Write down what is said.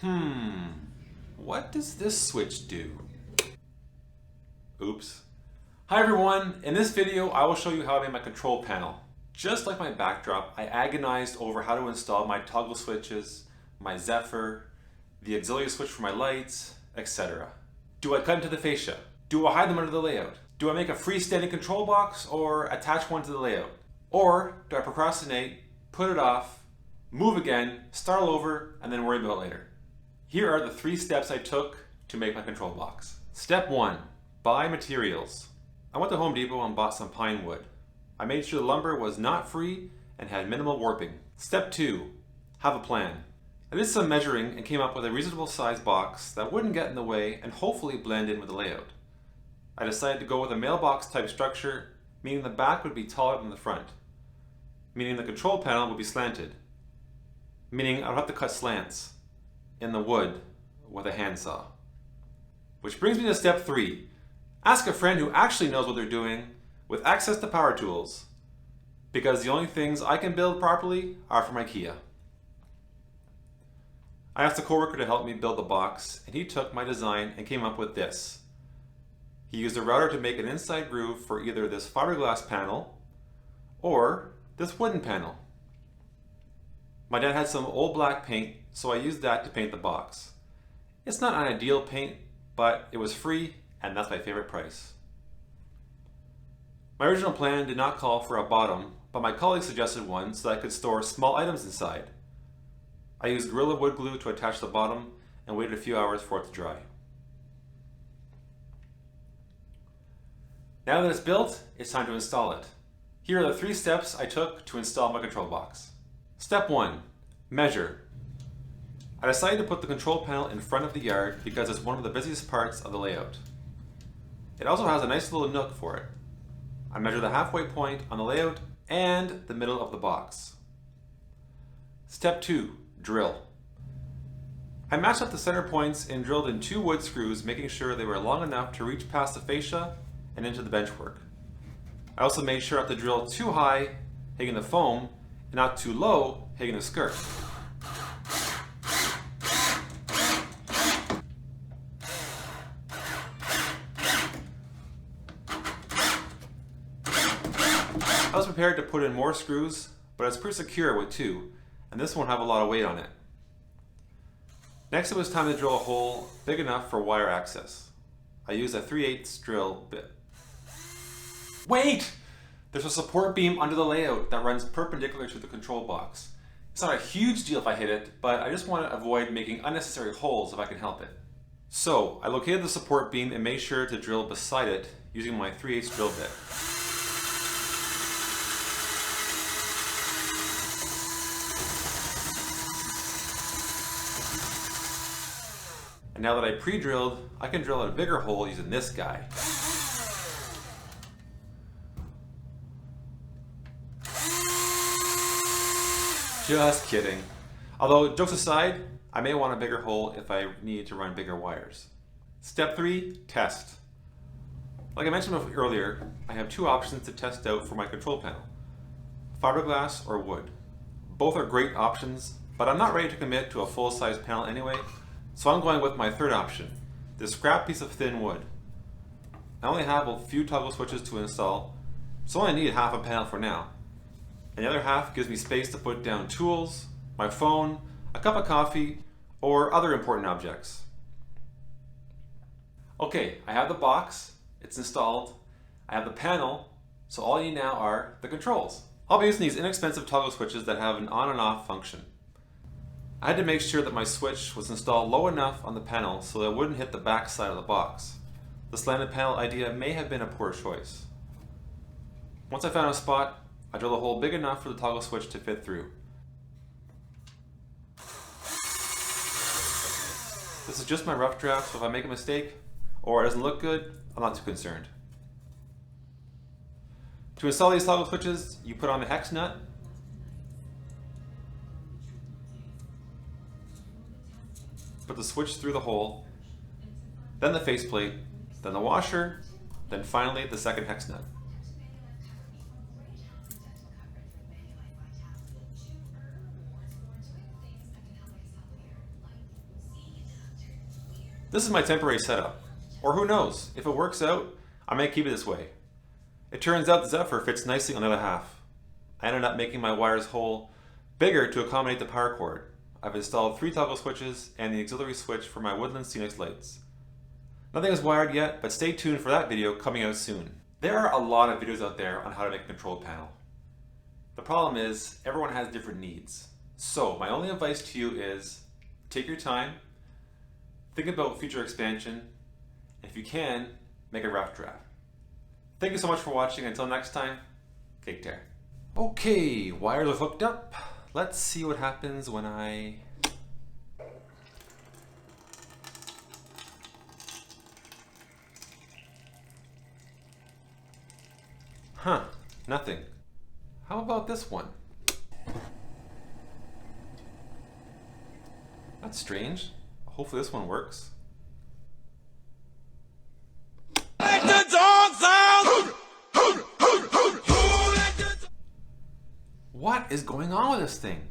What does this switch do? Oops. Hi everyone, in this video I will show you how I made my control panel. Just like my backdrop, I agonized over how to install my toggle switches, my Zephyr, the auxiliary switch for my lights, etc. Do I cut into the fascia? Do I hide them under the layout? Do I make a freestanding control box or attach one to the layout? Or do I procrastinate, put it off, move again, start all over, and then worry about it later? Here are the 3 steps I took to make my control box. Step 1. Buy materials. I went to Home Depot and bought some pine wood. I made sure the lumber was not free and had minimal warping. Step 2. Have a plan. I did some measuring and came up with a reasonable size box that wouldn't get in the way and hopefully blend in with the layout. I decided to go with a mailbox type structure, meaning the back would be taller than the front, meaning the control panel would be slanted, meaning I would have to cut slants in the wood with a handsaw. Which brings me to step 3. Ask a friend who actually knows what they're doing with access to power tools, because the only things I can build properly are from IKEA. I asked a coworker to help me build the box, and he took my design and came up with this. He used a router to make an inside groove for either this fiberglass panel or this wooden panel. My dad had some old black paint, so I used that to paint the box. It's not an ideal paint, but it was free, and that's my favorite price. My original plan did not call for a bottom, but my colleague suggested one so that I could store small items inside. I used Gorilla wood glue to attach the bottom and waited a few hours for it to dry. Now that it's built, it's time to install it. Here are the 3 steps I took to install my control box. Step 1. Measure. I decided to put the control panel in front of the yard because it's one of the busiest parts of the layout. It also has a nice little nook for it. I measure the halfway point on the layout and the middle of the box. Step 2. Drill. I matched up the center points and drilled in 2 wood screws, making sure they were long enough to reach past the fascia and into the benchwork. I also made sure not to drill too high, hitting the foam, and not too low, hitting the skirt. I was prepared to put in more screws, but it's pretty secure with 2, and this won't have a lot of weight on it. Next, it was time to drill a hole big enough for wire access. I used a 3/8 drill bit. Wait! There's a support beam under the layout that runs perpendicular to the control box. It's not a huge deal if I hit it, but I just want to avoid making unnecessary holes if I can help it. So, I located the support beam and made sure to drill beside it using my 3/8 drill bit. And now that I pre-drilled, I can drill a bigger hole using this guy. Just kidding. Although, jokes aside, I may want a bigger hole if I need to run bigger wires. Step 3, test. Like I mentioned earlier, I have 2 options to test out for my control panel: fiberglass or wood. Both are great options, but I'm not ready to commit to a full-size panel anyway, so I'm going with my 3rd option, this scrap piece of thin wood. I only have a few toggle switches to install, so I only need half a panel for now. And the other half gives me space to put down tools, my phone, a cup of coffee, or other important objects. Okay, I have the box, it's installed, I have the panel, so all I need now are the controls. I'll be using these inexpensive toggle switches that have an on and off function. I had to make sure that my switch was installed low enough on the panel so that it wouldn't hit the back side of the box. The slanted panel idea may have been a poor choice. Once I found a spot, I drilled a hole big enough for the toggle switch to fit through. This is just my rough draft, so if I make a mistake or it doesn't look good, I'm not too concerned. To install these toggle switches, you put on the hex nut, put the switch through the hole, then the faceplate, then the washer, then finally the second hex nut. This is my temporary setup. Or who knows, if it works out, I might keep it this way. It turns out the Zephyr fits nicely on the other half. I ended up making my wires hole bigger to accommodate the power cord. I've installed 3 toggle switches and the auxiliary switch for my Woodland Scenic lights. Nothing is wired yet, but stay tuned for that video coming out soon. There are a lot of videos out there on how to make a control panel. The problem is, everyone has different needs. So my only advice to you is, take your time, think about future expansion, and if you can, make a rough draft. Thank you so much for watching. Until next time, take care. Okay, wires are hooked up. Let's see what happens when I... Huh, nothing. How about this one? That's strange. Hopefully this one works. What is going on with this thing?